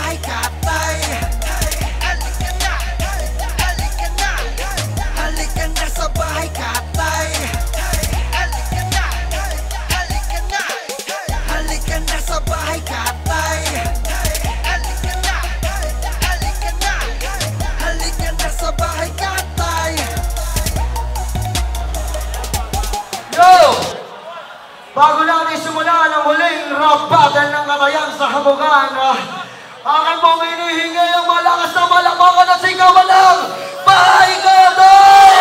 bahay katay. Halika na, halika na, halika na sa bahay katay. Halika na, halika na, halika na sa bahay katay. Halika na, halika na, halika na sa bahay katay. Yo! Bago natin simulan ang huling rap battle ng katayan sa habugan, akin pong hinihingi ang malakas na malakbakan at sigawan ng Bahay Katay!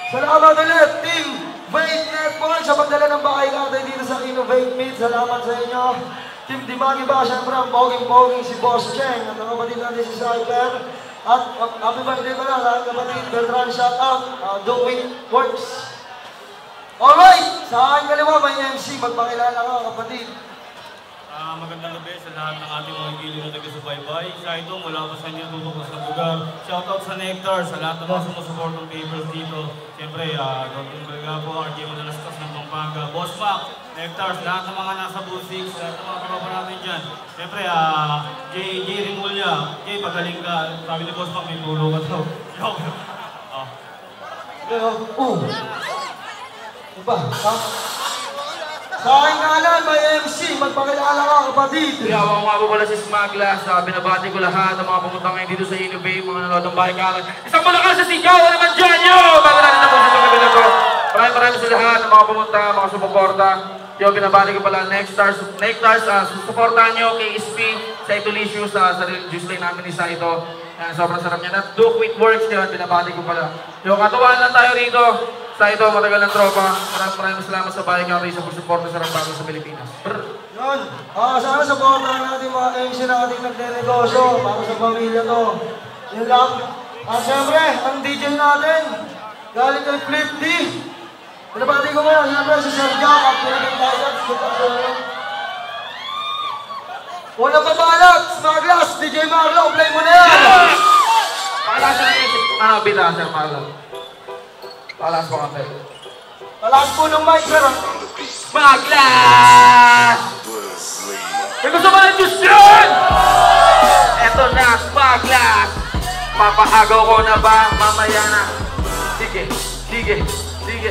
Salamat ulit, Team Vape Network, sa pagdala ng Bahay Katay dito sa Innovate Meet. Salamat sa inyo. Team Dimagi ba, syempre ang poging-poging si Boss Cheng at ang kapatid natin si Cyber. At happy birthday pala sa kapatid Beltran, shout out, Do It Works. Alright, sa aking kaliwa may MC, magpakilala ka kapatid. Magandang gabi sa lahat ng ating mga giliw na taga-subaybay. Siya ito, mula pa sa inyo, tutok na sa lugar. Shout out sa Nectar, sa lahat ng mga sumusuport ng papers dito. Siyempre, Gordon Brigabo, RJ Madalastas ng Pampanga, Boss Mac, Nectar, sa lahat ng mga nasa Busix, sa lahat ng mga karopa natin dyan. Siyempre, J. Rimulya, J, pagaling ka. Sabi ni Boss Mac, may tulo ka daw. Joke. Diba? Sa aking kanan, may MC, magpakilala ka kapatid. Ako nga po pala si Smaglas. Binabati ko lahat ng mga pumunta ngayon dito sa Innovate, mga nanonood ng Bahay Katay. Isang malakas sa sigaw naman dyan nyo! Bago natin na po sa kabila ko. Maraming sa lahat ng mga pumunta, mga sumuporta. Yo, binabati ko pala Nectars, susuportahan nyo kay SP, sa Itolicious, sa juice line namin ni Saito. Sobrang sarap niya. At Do Quick Works, yun, binabati ko pala. Yo, katuwaan lang tayo rito. Saito, matagal ng tropa. Maraming salamat sa Bahay Katay sa pagsuporta sa Rambago sa Pilipinas. Yun, sana supportahan natin mga MC na ating nagne-negosyo para sa pamilya to. Yun lang. Siyempre, ang DJ natin, galing kay Flip D. Pinabati ko ngayon, siyempre si Sir Jack at Philippine Tigers. Unang babalak, Smaglas, DJ Marlo, play mo na yan! Palas na yun. Bita, Sir Marlo. Palas po kami. Palas po ng mic, sir. Smaglas! May gusto ba ng juice yun? Eto na, Smaglas! Papahagaw ko na ba? Mamaya na. Sige, sige, sige.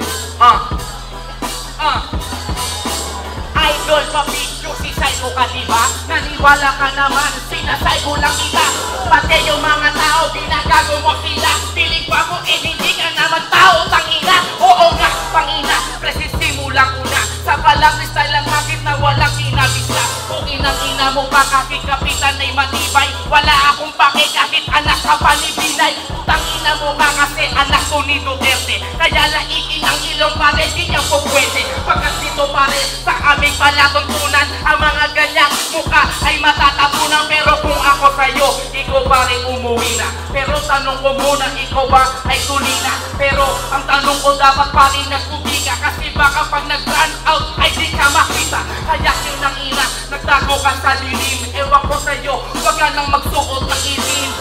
Idol, pa-picture si Saito ka diba? Naniwala ka naman, sinasay ko lang kita. Pati yung mga tao, ginagago mo sila. Piling pa mo, hindi ka naman tao, tangina. Oo nga, pangina, presisimulang una. Sa palang style lang bakit na walang kinabisa. Kung inang-ina mo pa kahit kapitan ay matibay. Wala akong pake kahit anak ka pa ni Binay. Tangina mo ka kasi anak ko ni Duterte. Kaya laiin ang ilong pare, di niya po pwede. Pagkat dito pare, sa aming palatuntunan, ang mga ganyang mukha ay matatapunan. Pero kung ako sa'yo, ikaw pa rin umuwi na. Pero tanong ko muna, ikaw ba ay tulina? Pero ang tanong ko dapat pa rin nagtubi ka. Kasi baka pag nag-run out ay di ka makita. Kaya yun ang ina, nagtago ka sa dilim. Ewan ko sa'yo, wag ka nang magsuot ng itim.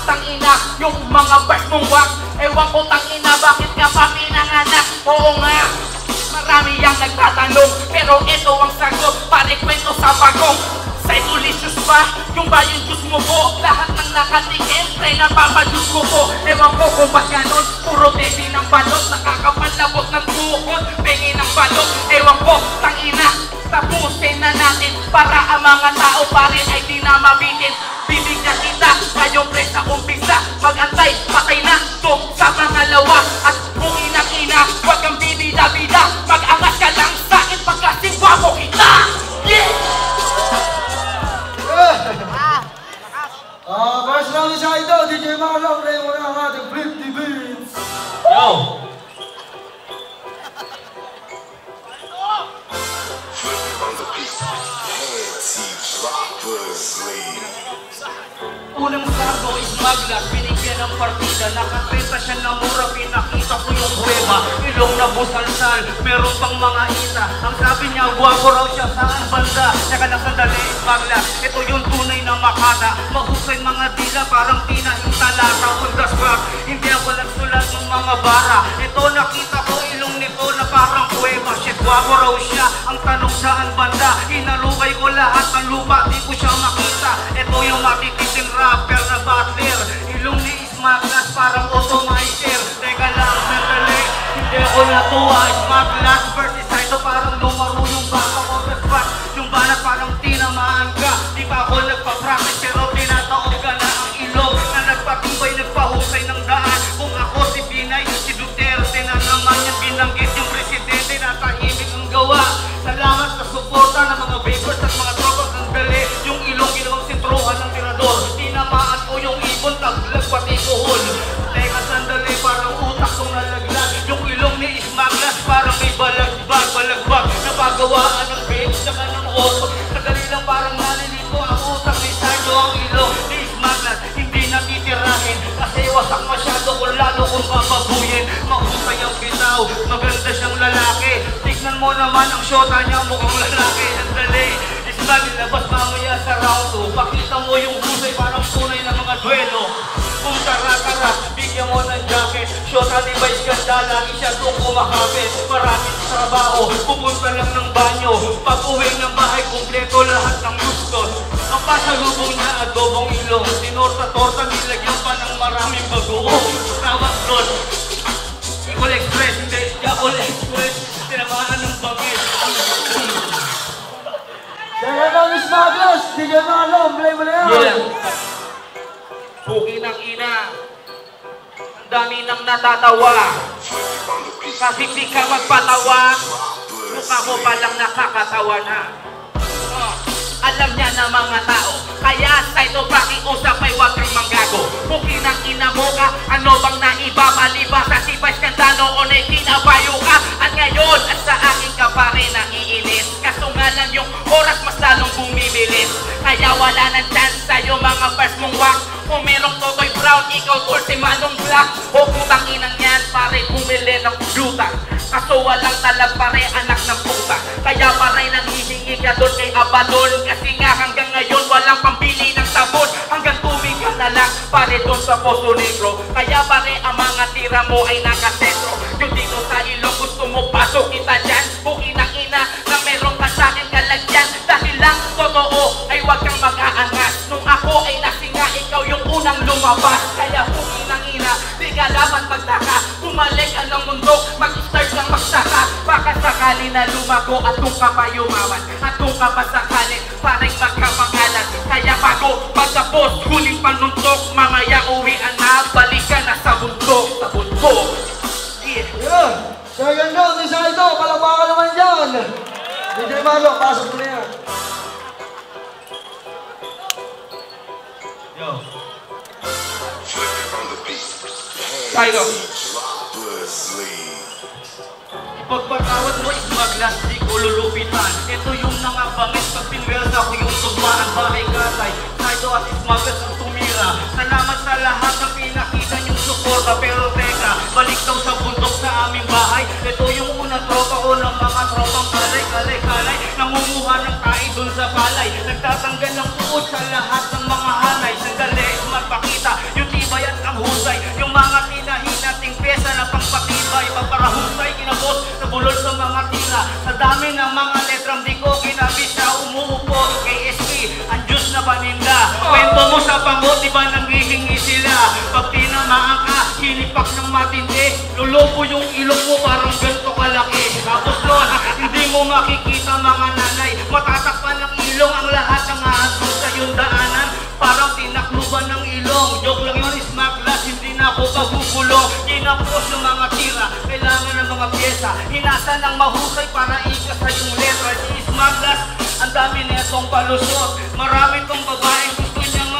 Tangina, yung mga bars mong wak. Ewan ko tangina, bakit ka pa pinanganak? Oo nga, marami yang nagtatanong. Pero ito ang sagot, pare kwento sa bagong. Sa Itolicious ba? Yung ba yung juice mo po? Lahat ng nakatingin, pre na papajuice ko po. Ewan ko kung ba't ganon, puro baby ng balot. Nakakapanlabot ng bukod, pengi ng balot. Ewan ko, tangina, tapusin na natin. Para ang mga tao pa rin ay di na mabitin. Bibigyan kita, ngayong pre sa umpisa. Mag-antay, patay na to sa pangalawa. At kung inang-ina, wag kang bibida-bida. Mag-angat ka lang sa'kin pagkasingwa mo kita. Yeah! First round ni Saito, DJ Marlo, play mo na ang ating 50 beats. Yo! Unang sardo is Smaglas, binigyan ng partida. Nakakita siya ng mura, pinakita ko yung huweba. Ilong na busalsal, meron pang mga isa. Ang sabi niya, guwapo raw siya, saan banda? Teka lang sandali, Smaglas, ito yung tunay na Makata. Mahusay mga dila, parang tinahing talata. On the spot, hindi ako nagsulat ng mga bara. Ito nakita ko, ilong nito na parang huweba. Shit, guwapo raw siya. Ang tanong saan banda. Inalukay ko lahat ng lupa, di ko siya makita. Ito yung matikiting rapper na battler. Ilong ni Smaglas parang automizer. Teka lang, sandali, hindi ako natuwa. Smaglas versus Saito, parang lumaro yung baka ko. Yung banat parang tinamaan ka. Di pa ako nagpa-practice pero tinataog ka na ang ilong na nagpatibay, nagpahusay ng daan. Kung ako si Binay, si Duterte na naman yung binanggit yung presidente na tahimik ang gawa. Salamat sa suporta ng mga bakers at mga tropas ng gali. Yung ilong ginawang sintruhan ng tirador. Tinamaan ko yung ibon, taglag pati kuhol. Teka sandali, parang utak kong nalaglag. Yung ilong ni Smaglas parang may balagbag napagawaan ng babe, saka ng oso. Sadali lang parang nalilito ang utak ni Saito. Ang ilong ni Smaglas hindi natitirahin kasi wasak masyado kung lalo kung papabuyin. Mahusay ang bitaw, maganda siyang lalaki. Tignan mo naman ang syota niya, mukhang lalaki. Sandali, Smaglas labas mamaya sa round 2. Pakita mo yung husay parang tunay ng mga duelo. Kung tara-tara, bigyan mo ng jacket. Syota ni Vice ganda, lagi siya doon kumakapit. Maraming trabaho, pupunta lang ng banyo. Pag-uwi ng bahay, kumpleto lahat ng gustos. Ang pasalubong niya, adobong ilong. Tinorta-torta, nilagyan pa ng maraming bagoong. Tawag doon, Icol Express, hindi, Icol Express. Tinamaan ng bangis. Kaya lang, Smaglas, di ka na alam, play mo na yan. Yeah. Puki ng ina, ang dami nang natatawa. Kasi di ka magpatawa, mukha mo palang nakakatawa na. Alam niya na mga tao, kaya Saito pakiusap ay huwag kang manggago. Puki ng ina mo ka, ano bang naiba maliba sa sibay skandalo o na'y kinabayo ka. At ngayon, at sa akin ka pa rin naiinis. Kaso nga lang yung oras mas lalong bumibilis. Kaya wala nang chance sa'yo mga first mong wak. Kung merong Totoy Brown, ikaw or si Manong Black. O putang inang yan, pare bumili ng duta. Kaso walang talag pare, anak ng puta. Kaya pare nanghihingi ka doon kay Abalon. Kasi nga hanggang ngayon walang pambili ng sabon. Hanggang tubig ka na lang pare doon sa Poso Negro. Kaya pare ang mga tira mo ay nakasentro. Yung dito sa ilong gusto mo pasok kita dyan. Buki ng ina na meron ka sa akin kalagyan. Dahil lang totoo ay huwag kang mag-aangas. Nung ako ay nasinga, ikaw yung unang lumabas. Kaya buki ng ina, di ka dapat magtaka. Bumalik ka ng mundo, mag-start kang magsaka. Baka sakali na lumago at kung ka pa yumawan. At kung ka pa sakali, parang magkapangalan. Kaya bago magtapos, huling panuntok. Mamaya uwian na, balik ka na sa bundok. Sa bundok. Yeah. Yun, second round ni Saito, palabakan naman dyan. DJ Malo, pasok mo na yan. Yo. Saito. Pagpatawad mo Smaglas, di ko lulupitan. Ito yung nangabangit pag pinwelta ko yung tugmaan bahay katay. Saito at Smaglas ang tumira. Salamat sa lahat ng pinakita yung suporta. Pero teka, balik daw sa bundok sa aming bahay. Ito yung unang tropa ko ng mga tropang kalay. Nangunguha ng tae dun sa balay. Nagtatanggal ng uod sa lahat ng mga hanay. Sandali, magpakita yung tibay at ang husay. Yung mga kinahinating pesa na pangpatibay. Pagparahusay, kinabot sa bulol sa mga tira. Sa dami ng mga letrang di ko ginabit na umuupo kay SP, ang Diyos na paninda. Kwento mo sa pangot, di ba nanghihingi sila? Pag tinamaan ka, hinipak ng matindi. Lulupo yung ilong mo parang ganito kalaki. Tapos doon, hindi mo makikita mga nanay. Matatakpan ng ilong ang lahat ng ahasong sa yung daanan. Parang tinakluban ng ilong. Joke lang yun, Smaglas, hindi na ako pagugulong. Kinapos yung mga tira, kailangan ng mga pyesa. Hinasa ng mahusay para ikas sa yung letra. Si Smaglas, ang dami netong palusot. Marami tong babaeng gusto niyang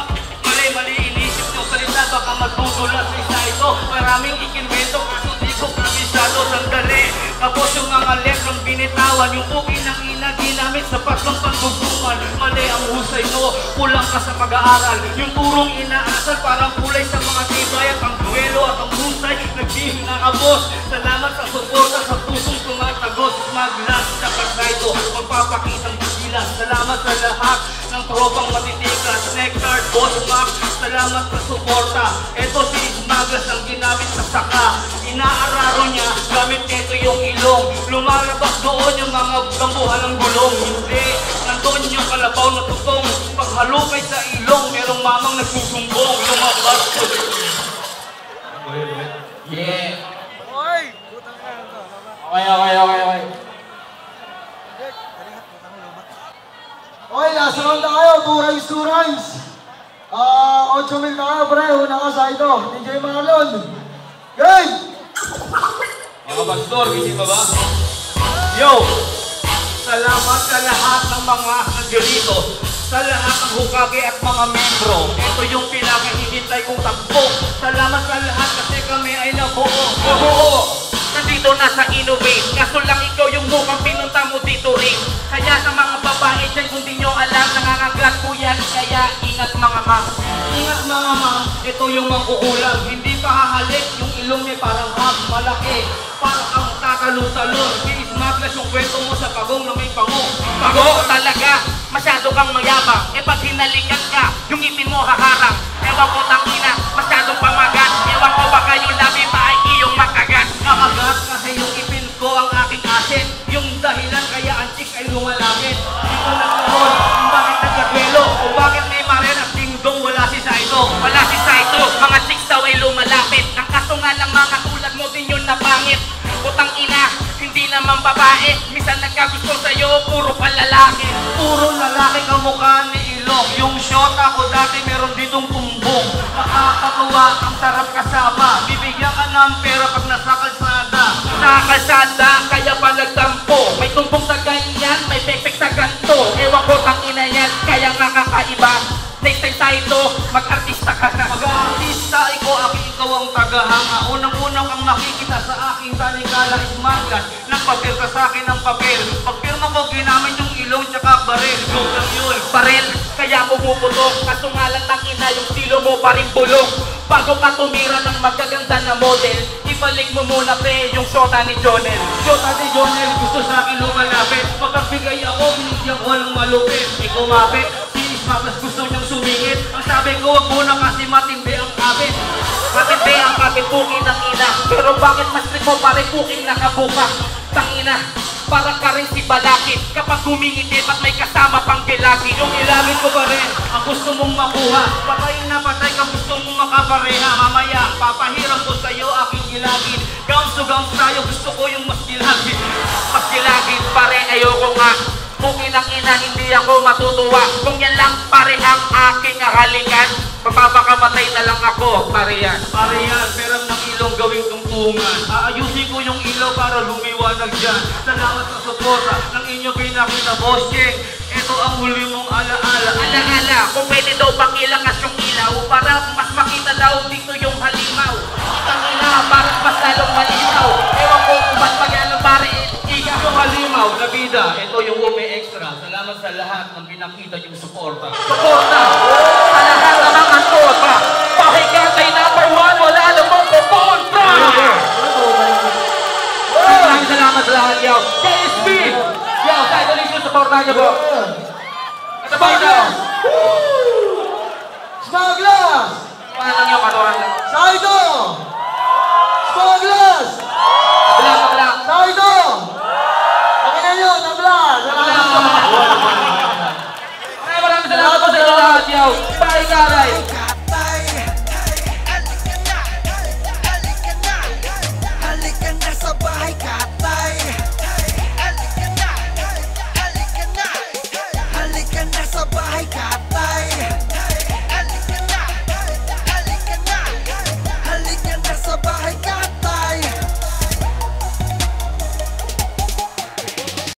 mali inisip ng salita. Baka magdudulas sa isa ito. Maraming ikinwento kaso di ko kabisado. Sandali, tapos yung mga letrang binitawan. Yung puki ng ina ginamit sa patlong pagbubuman. Mali ang husay mo, kulang ka sa pag-aaral. Yung turong inaasal parang kulay sa mga tibay. At ang duelo at ang husay nagbihing na kabos. Salamat sa suporta sa pusong tumatagos. Smaglas sa Saito, magpapakitang busilas. Salamat sa lahat ng tropang matitigas. Nectar, Boss Mac, salamat sa suporta. Ito si Smaglas ang ginamit sa saka. Inaararo niya, gamit nito iyong ilong. Lumalabas doon yung mga gambuhan ng gulong. Hindi, nandun yung kalabaw na tutong. Paghalukay sa ilong, merong mamang nagsusumbong. Lumabas ko. Yeah. Okay. Okay, last round na kayo. 2 rounds. 8 mil na kayo, pre. Una ka sa ito. DJ Marlon. Game! Mga pastor, hindi ba ba? Yo! Salamat sa lahat ng mga nandito, sa lahat ng hukage at mga membro. Ito yung pinakahihintay kong takbo. Salamat sa lahat kasi kami ay nabuo. Nandito na sa Innovate, kaso lang ikaw yung mukhang pinunta mo dito rin. Kaya sa mga babae dyan, kung di nyo alam, nangangagat po yan. Kaya ingat mga ma'am. Ingat mga ma'am, ito yung mangkukulam. Hindi pa hahalik, yung ilong niya parang hab, malaki. Parang ang tatalon-talon. Iismaglas yung kwento mo sa pagong na may pango. Pago talaga, masyado kang mayabang. E pag hinalikan ka, yung ngipin mo haharang. Ewan ko tangina, masyadong pamagat. Ewan ko baka yung labi pa ay iyong makagat. Kamagat kasi yung ipin ko ang aking asset. Yung dahilan kaya ang chick ay lumalapit. Hindi ko nagkaroon kung bakit nagkagwelo o bakit may maren at dingdong wala si Saito. Wala si Saito, mga chicks daw ay lumalapit. Ang kaso nga lang mga tulad mo din yun na pangit. Putang ina, hindi naman babae. Minsan nagkagusto sa'yo, puro palalaki. Puro lalaki kamukha ni Ilong. Yung shot ako dati meron ditong tumbong. Nakakatuwa, ang sarap kasama. Bibigyan ka ng pera pag nasa kalsada. Sa kalsada, kaya pa nagtampo. May tumbong sa ganyan, may pekpek sa ganto. Ewan ko tang ina yan, kaya nga kakaiba. Next time tayo, mag-artista ka na. Mag-artista, ikaw ang tagahanga. Unang-unang ang nakikita sa aking tanikala is maglas. Nagpapir ka sa akin ng papel. Pagpirma ko, ginamit yung ilong tsaka baril. Joke lang yun, baril. Kaya pumuputok. Kaso nga lang tangina yung stilo mo pa rin bulong. Bago ka tumira ng magaganda na model, ibalik mo muna pre yung shota ni Jonel. Shota ni Jonel, gusto sa akin lumalapit. Pagkabigay ako, binigyan ko ng malupit. Ikaw mapit. Mas gusto niyang sumingit. Ang sabi ko, wag muna kasi matindi ang kabit. Matindi ang kabit, puking ng ina. Pero bakit mas trip mo pare puking nakabuka? Tangina, parang ka rin si Balakid. Kapag humingiti, ba't may kasama pang gilagid? Yung ilagid ko pa rin, ang gusto mong makuha. Patay na patay ka, gusto mong makapareha. Mamaya, papahiram ko sa'yo aking gilagid. Gowns to gowns tayo, gusto ko yung mas gilagid. Mas gilagid, pare, ayoko nga. Kungin ang ina, hindi ako matutuwa. Kung yan lang pare ang aking halikan, mapapakamatay na lang ako, pare yan. Pare yan, perang ng ilong gawing tungtungan. Aayusin ko yung ilaw para lumiwanag dyan. Salamat sa suporta ng inyong pinakita, Boss Cheng. Ito ang huli mong alaala. Alaala, kung pwede daw pakilakas yung ilaw para mas makita daw dito yung halimaw. Ang ina, para mas lalong malinaw. Ewan ko kung ba't magano pare, yung halimaw na bida, ito yung umi-extra. Salamat sa lahat ng pinakita yung suporta. Suporta! Sa lahat ng mga tropa, pakikatay number 1, wala namang kukontra! Maraming salamat sa lahat, yaw. KSB! Yaw, sa ito yung suporta niyo po. Ito ba ito? Smaglas! Ano lang yung katuran lang? Sa ito!